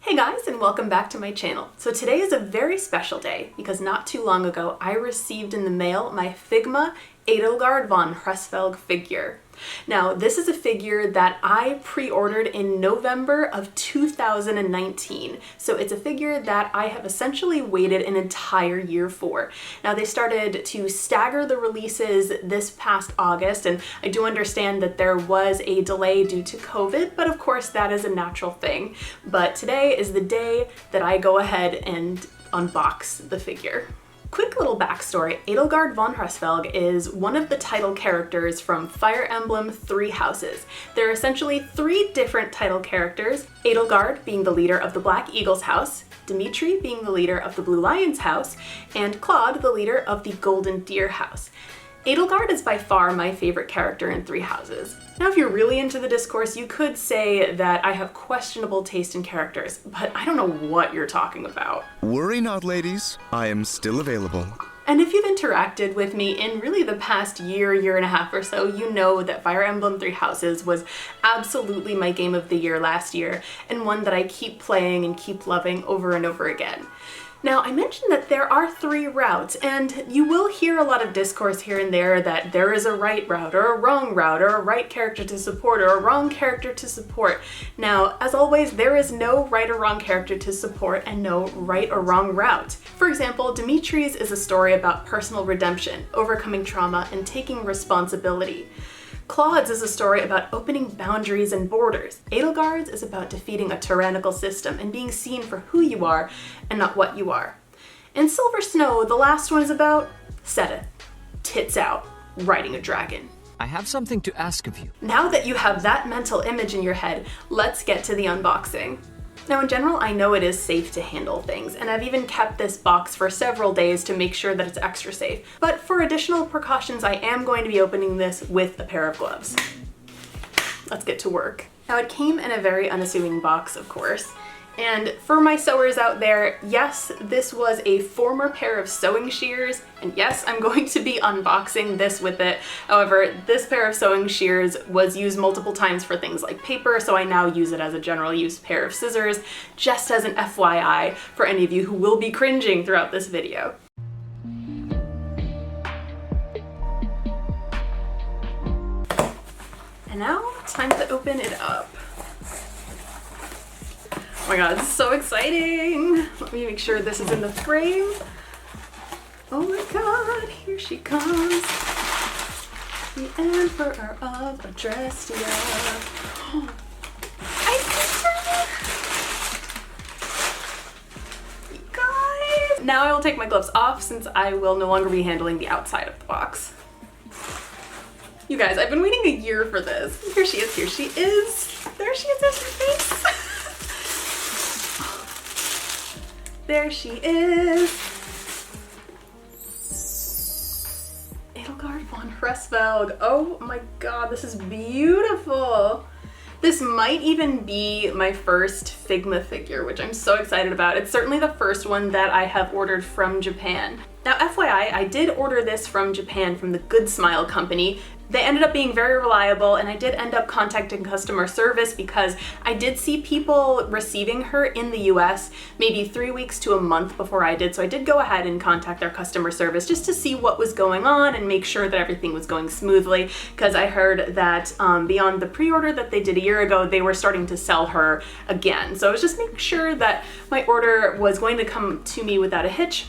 Hey guys, and welcome back to my channel. So today is a very special day because not too long ago I received in the mail my Figma Edelgard von Hresvelg figure. Now this is a figure that I pre-ordered in November of 2019. So it's a figure that I have essentially waited an entire year for. Now they started to stagger the releases this past August, and I do understand that there was a delay due to COVID, but of course that is a natural thing. But today is the day that I go ahead and unbox the figure. Quick little backstory, Edelgard von Hresvelg is one of the title characters from Fire Emblem 3 Houses. There are essentially 3 different title characters, Edelgard being the leader of the Black Eagle's house, Dimitri being the leader of the Blue Lion's house, and Claude the leader of the Golden Deer house. Edelgard is by far my favorite character in 3 Houses. Now if you're really into the discourse, you could say that I have questionable taste in characters, but I don't know what you're talking about. Worry not, ladies. I am still available. And if you've interacted with me in really the past year and a half or so, you know that Fire Emblem 3 Houses was absolutely my game of the year last year, and one that I keep playing and keep loving over and over again. Now, I mentioned that there are 3 routes, and you will hear a lot of discourse here and there that there is a right route or a wrong route or a right character to support or a wrong character to support. Now, as always, there is no right or wrong character to support and no right or wrong route. For example, Dimitri's is a story about personal redemption, overcoming trauma, and taking responsibility. Claude's is a story about opening boundaries and borders. Edelgard's is about defeating a tyrannical system and being seen for who you are and not what you are. And Silver Snow, the last one, is about Seta, tits out, riding a dragon. I have something to ask of you. Now that you have that mental image in your head, let's get to the unboxing. Now in general, I know it is safe to handle things, and I've even kept this box for several days to make sure that it's extra safe. But for additional precautions, I am going to be opening this with a pair of gloves. Let's get to work. Now it came in a very unassuming box, of course. And for my sewers out there, yes, this was a former pair of sewing shears, and yes, I'm going to be unboxing this with it. However, this pair of sewing shears was used multiple times for things like paper, so I now use it as a general use pair of scissors, just as an FYI for any of you who will be cringing throughout this video. And now, time to open it up. Oh my god, this is so exciting! Let me make sure this is in the frame. Oh my god, here she comes. The Emperor of Adrestia. I see her! You guys! Now I will take my gloves off since I will no longer be handling the outside of the box. You guys, I've been waiting a year for this. Here she is, here she is. There she is, there's her face. There she is. Edelgard von Hresvelg. Oh my god, this is beautiful. This might even be my first Figma figure, which I'm so excited about. It's certainly the first one that I have ordered from Japan. Now FYI, I did order this from Japan from the Good Smile company. They ended up being very reliable, and I did end up contacting customer service because I did see people receiving her in the US maybe 3 weeks to a month before I did, so I did go ahead and contact their customer service just to see what was going on and make sure that everything was going smoothly, because I heard that beyond the pre-order that they did a year ago, they were starting to sell her again. So I was just making sure that my order was going to come to me without a hitch.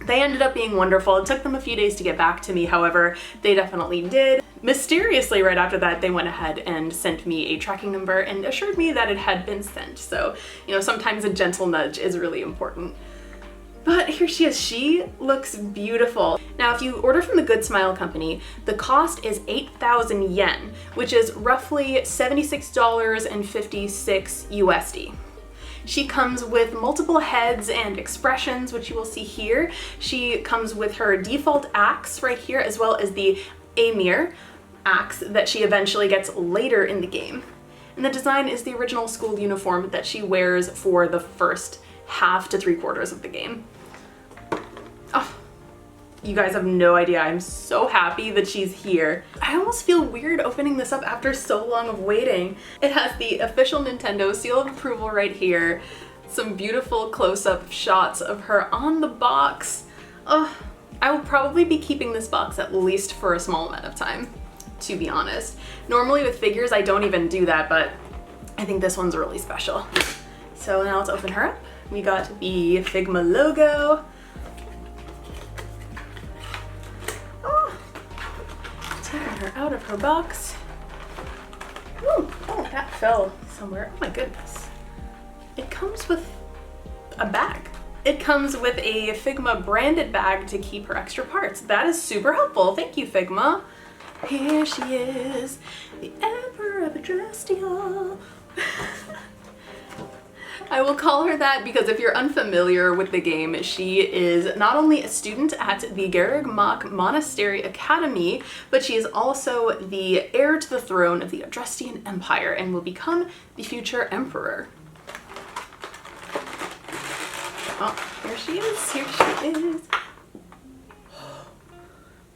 They ended up being wonderful. It took them a few days to get back to me, however, they definitely did. Mysteriously, right after that, they went ahead and sent me a tracking number and assured me that it had been sent. So, you know, sometimes a gentle nudge is really important. But here she is. She looks beautiful. Now, if you order from the Good Smile company, the cost is 8,000 yen, which is roughly $76.56 USD. She comes with multiple heads and expressions, which you will see here. She comes with her default axe right here, as well as the Amir axe that she eventually gets later in the game. And the design is the original school uniform that she wears for the first half to 3/4 of the game. Oh, You guys have no idea. I'm so happy that she's here. I almost feel weird opening this up after so long of waiting. It has the official Nintendo seal of approval right here. some beautiful close-up shots of her on the box. Oh, I will probably be keeping this box at least for a small amount of time, to be honest. Normally with figures, I don't even do that, but I think this one's really special. So now let's open her up. We got the Figma logo. Oh, taking her out of her box. Ooh, oh, that fell somewhere. Oh my goodness. It comes with a bag. It comes with a Figma branded bag to keep her extra parts. That is super helpful. Thank you, Figma. Here she is, the Emperor of Adrastia. I will call her that because if you're unfamiliar with the game, she is not only a student at the Garreg Mach Monastery Academy, but she is also the heir to the throne of the Adrastian Empire and will become the future emperor. Oh, here she is, here she is.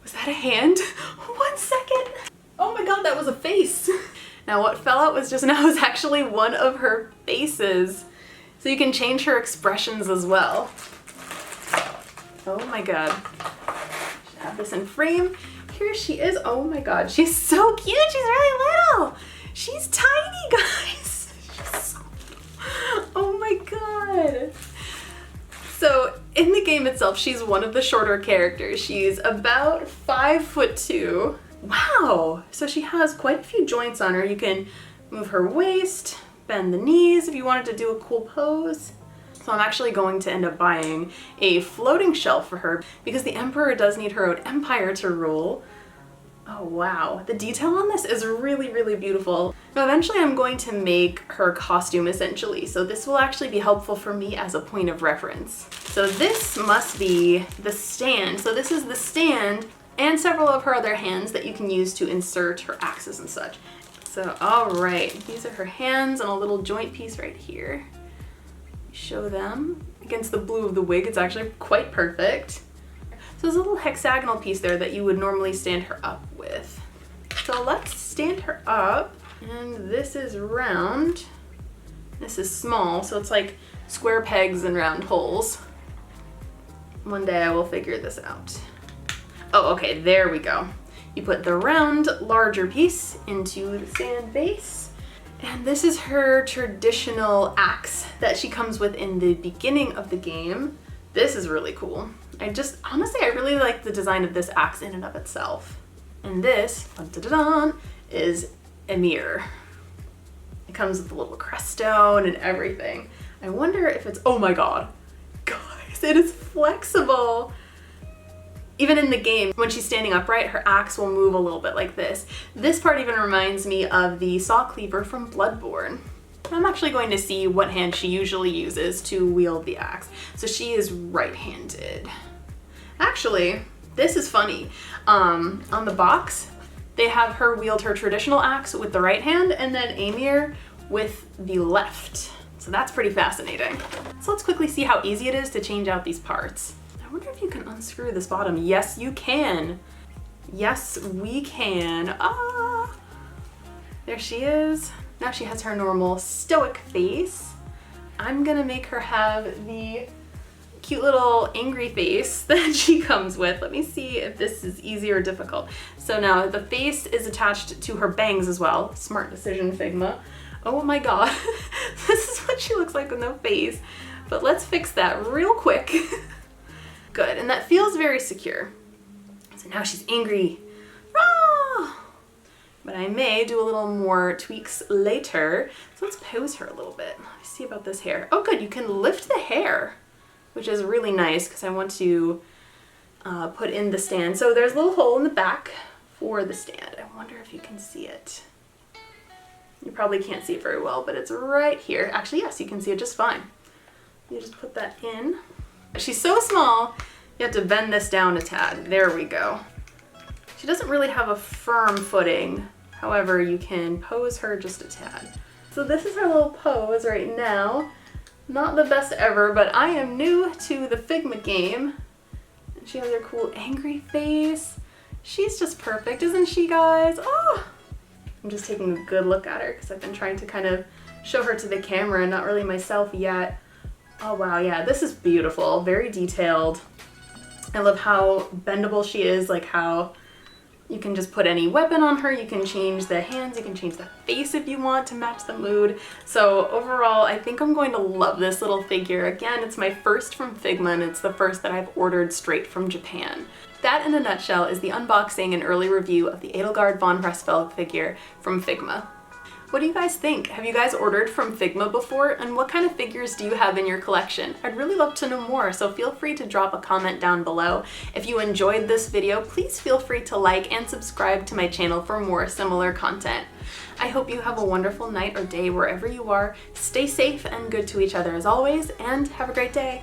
Was that a hand? 1 second. Oh my god, that was a face. Now what fell out was just now is actually one of her faces. So you can change her expressions as well. Oh my god. Should have this in frame. Here she is. Oh my god, she's so cute. She's really little. She's tiny, guys. She's so little. Oh my god. So in the game itself, she's one of the shorter characters. She's about 5'2". Wow. So she has quite a few joints on her. You can move her waist, bend the knees if you wanted to do a cool pose. So I'm actually going to end up buying a floating shelf for her because the Emperor does need her own empire to rule. Oh wow, the detail on this is really, really beautiful. Now eventually I'm going to make her costume essentially, so this will actually be helpful for me as a point of reference. So this must be the stand. So this is the stand and several of her other hands that you can use to insert her axes and such. So, all right, these are her hands and a little joint piece right here. Show them against the blue of the wig. It's actually quite perfect. So there's a little hexagonal piece there that you would normally stand her up with. So let's stand her up. And this is round. This is small, so it's like square pegs and round holes. One day I will figure this out. Oh, okay, there we go. You put the round, larger piece into the sand base. And this is her traditional axe that she comes with in the beginning of the game. This is really cool. Honestly, I really like the design of this axe in and of itself. And this, dun-dun-dun-dun, is a mirror. It comes with a little creststone and everything. I wonder if it's, oh my god, guys, it is flexible. Even in the game, when she's standing upright, her axe will move a little bit like this. This part even reminds me of the saw cleaver from Bloodborne. I'm actually going to see what hand she usually uses to wield the axe. So she is right-handed. Actually, this is funny. On the box, they have her wield her traditional axe with the right hand and then Amir with the left. So that's pretty fascinating. So let's quickly see how easy it is to change out these parts. I wonder if you can unscrew this bottom. Yes, you can. Yes, we can. Ah, there she is. Now she has her normal stoic face. I'm gonna make her have the cute little angry face that she comes with. Let me see if this is easy or difficult. So now the face is attached to her bangs as well. Smart decision, Figma. Oh my god. This is what she looks like with no face. But let's fix that real quick. Good, and that feels very secure. So now she's angry. Ah! But I may do a little more tweaks later. So let's pose her a little bit. Let's see about this hair. Oh good, you can lift the hair, which is really nice because I want to put in the stand. So there's a little hole in the back for the stand. I wonder if you can see it. You probably can't see it very well, but it's right here. Actually, yes, you can see it just fine. You just put that in. She's so small, you have to bend this down a tad. There we go. She doesn't really have a firm footing. However, you can pose her just a tad. So this is her little pose right now. Not the best ever, but I am new to the Figma game. And she has her cool angry face. She's just perfect, isn't she, guys? Oh! I'm just taking a good look at her because I've been trying to kind of show her to the camera, not really myself yet. Oh wow, yeah, this is beautiful, very detailed. I love how bendable she is, like how you can just put any weapon on her, you can change the hands, you can change the face if you want to match the mood. So overall, I think I'm going to love this little figure. Again, it's my first from Figma, and it's the first that I've ordered straight from Japan. That, in a nutshell, is the unboxing and early review of the Edelgard von Hresvelg figure from Figma. What do you guys think? Have you guys ordered from Figma before? And what kind of figures do you have in your collection? I'd really love to know more, so feel free to drop a comment down below. If you enjoyed this video, please feel free to like and subscribe to my channel for more similar content. I hope you have a wonderful night or day wherever you are. Stay safe and good to each other as always, and have a great day.